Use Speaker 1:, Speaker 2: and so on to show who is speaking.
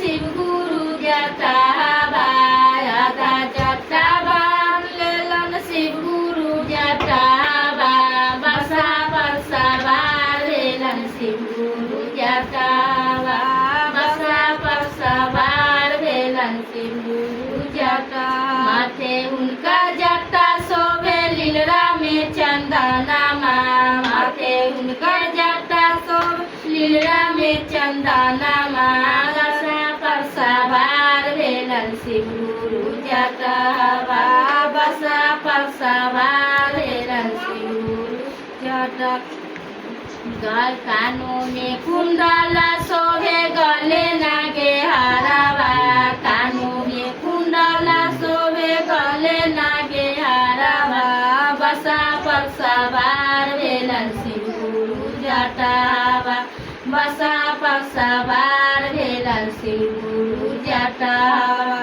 Speaker 1: शिव गुरु जटावा आधा जटा बांध लेलन शिव गुरु जटावा बसा पर सवार भेलन शिव गुरु जटावा बसा पर सवार भेलन शिव गुरु जटा माथे उनका जटा शोभे लीलरा में चंदनमा माथे उनका जटा शोभे लीलरा में चंदनमा बसा पर सवार भेलन शिव गुरु जटावा बसा पर सवार भेलन शिव गुरु जटा गल कानों में कुंडला शोभे गले नागे हारावा कानों में कुंडला शोभे गले नागे हारावा बसा पर सवार भेलन शिव गुरु जटावा बसा पर सवार भेलन शिव गुरु जटावा।